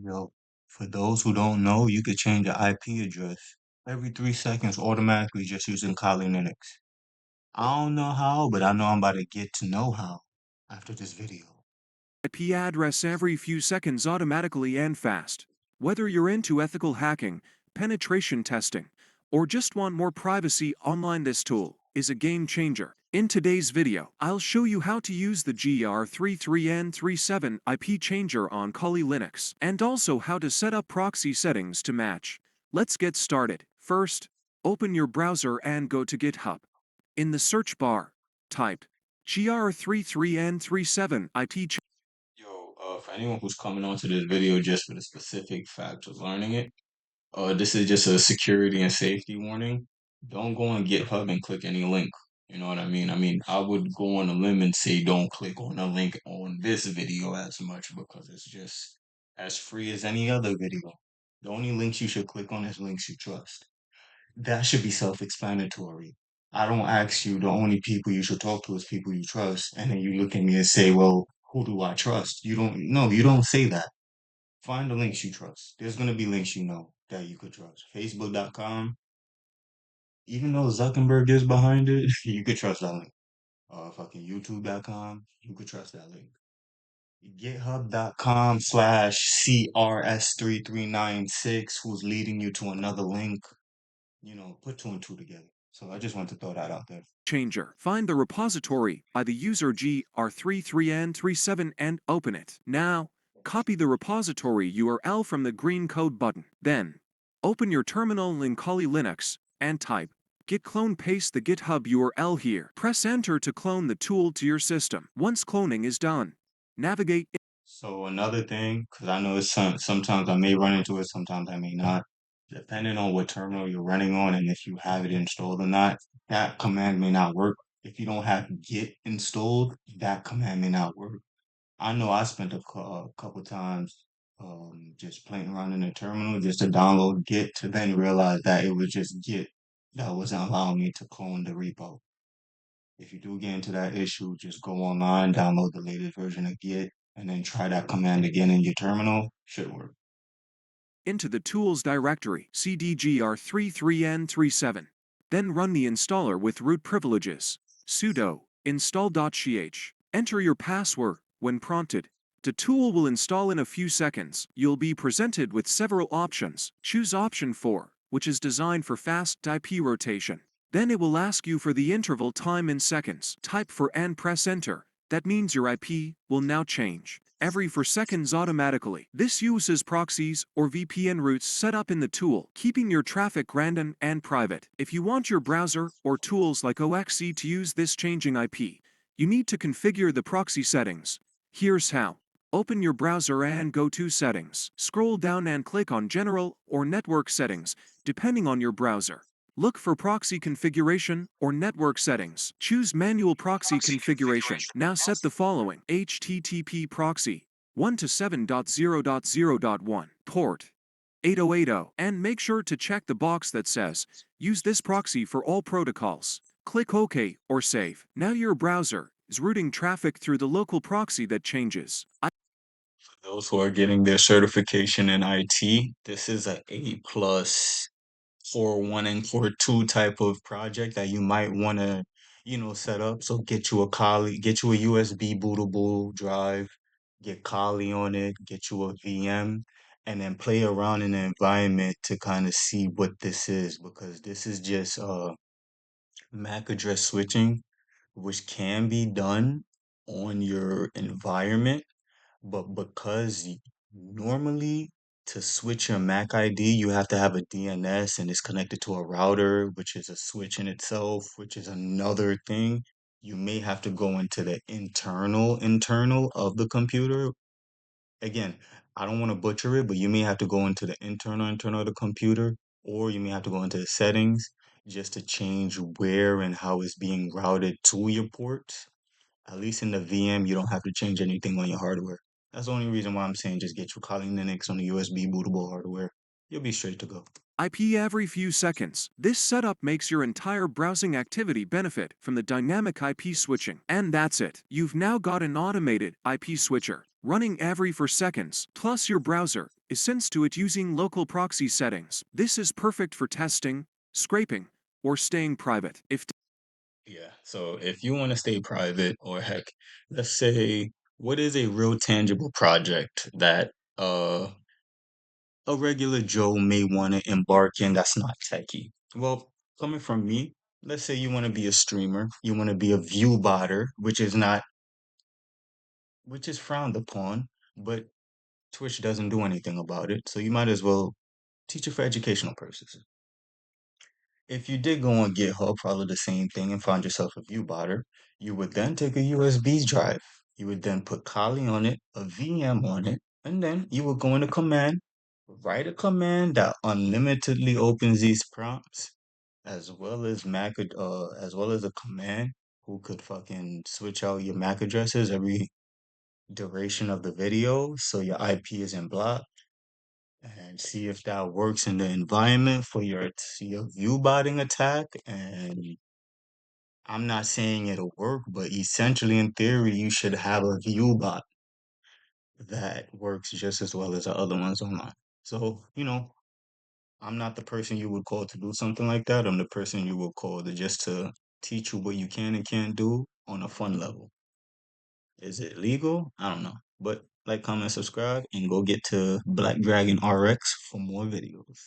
Yo, for those who don't know, you could change the IP address every 3 seconds automatically just using Kali Linux. I don't know how, but I know I'm about to get to know how after this video. IP address every few seconds automatically and fast. Whether you're into ethical hacking, penetration testing, or just want more privacy online, this tool is a game changer. In today's video, I'll show you how to use the GR33N37 IP changer on Kali Linux, and also how to set up proxy settings to match. Let's get started. First, open your browser and go to GitHub. In the search bar, type GR33N37 IP. Yo, for anyone who's coming onto this video just for the specific fact of learning it, this is just a security and safety warning. Don't go on GitHub and click any link. You know what I mean? I would go on a limb and say don't click on a link on this video as much because it's just as free as any other video. The only links you should click on is links you trust. That should be self-explanatory. I don't ask you the only people you should talk to is people you trust, and then you look at me and say, well, who do I trust? You don't, no, you don't say that. Find the links you trust. There's going to be links you know that you could trust. Facebook.com, even though Zuckerberg is behind it, you could trust that link. Fucking YouTube.com, you could trust that link. GitHub.com/CRS3396, who's leading you to another link. Put two and two together. So I just want to throw that out there. Changer. Find the repository by the user GR33N37 and open it. Now, copy the repository URL from the green code button. Then, open your terminal in Kali Linux and type git clone. Paste the GitHub URL here. Press enter to clone the tool to your system. Once cloning is done, navigate. So another thing, because I know sometimes I may run into it, sometimes I may not. Depending on what terminal you're running on and if you have it installed or not, that command may not work. If you don't have Git installed, that command may not work. I know I spent a couple times just playing around in the terminal just to download Git to then realize that it was just Git that wasn't allowing me to clone the repo. If you do get into that issue, just go online, download the latest version of Git, and then try that command again in your terminal. Should work. Into the tools directory cdgr33n37. Then run the installer with root privileges. Sudo install.ch. Enter your password when prompted. The tool will install in a few seconds. You'll be presented with several options. Choose option 4, which is designed for fast IP rotation. Then it will ask you for the interval time in seconds. Type for and press enter. That means your IP will now change every 4 seconds automatically. This uses proxies or VPN routes set up in the tool, keeping your traffic random and private. If you want your browser or tools like OXE to use this changing IP, you need to configure the proxy settings. Here's how. Open your browser and go to Settings. Scroll down and click on General or Network Settings, depending on your browser. Look for proxy configuration or network settings. Choose manual proxy configuration. Now set the following: HTTP proxy 1 to 7.0.0.1, port 8080, and make sure to check the box that says use this proxy for all protocols. Click OK or Save. Now your browser is routing traffic through the local proxy that changes. Those who are getting their certification in IT, this is a A plus core one and core two type of project that you might want to, set up. So get you a Kali, get you a USB bootable drive, get Kali on it, get you a VM, and then play around in the environment to kind of see what this is because this is just MAC address switching, which can be done on your environment, but because normally to switch your MAC ID, you have to have a DNS and it's connected to a router, which is a switch in itself, which is another thing. You may have to go into the internal of the computer. Again, I don't want to butcher it, but you may have to go into the internal of the computer, or you may have to go into the settings just to change where and how it's being routed to your ports. At least in the VM, you don't have to change anything on your hardware. That's the only reason why I'm saying just get your Kali Linux on the USB bootable hardware. You'll be straight to go. IP every few seconds. This setup makes your entire browsing activity benefit from the dynamic IP switching. And that's it. You've now got an automated IP switcher running every 4 seconds. Plus your browser is sent to it using local proxy settings. This is perfect for testing, scraping, or staying private. If Yeah. So if you want to stay private, or heck, let's say, what is a real tangible project that a regular Joe may want to embark in that's not techie? Well, coming from me, let's say you want to be a streamer, you want to be a view botter, which is frowned upon, but Twitch doesn't do anything about it. So you might as well teach it for educational purposes. If you did go on GitHub, follow the same thing, and find yourself a view botter, you would then take a USB drive. You would then put Kali on it, a VM on it, and then you would go into command, write a command that unlimitedly opens these prompts, as well as a command who could fucking switch out your MAC addresses every duration of the video so your IP isn't blocked, and see if that works in the environment for your view botting attack. And I'm not saying it'll work, but essentially in theory you should have a view bot that works just as well as the other ones online. So, I'm not the person you would call to do something like that. I'm the person you would call to just to teach you what you can and can't do on a fun level. Is it legal? I don't know. But like, comment, subscribe, and go get to Black Dragon RX for more videos.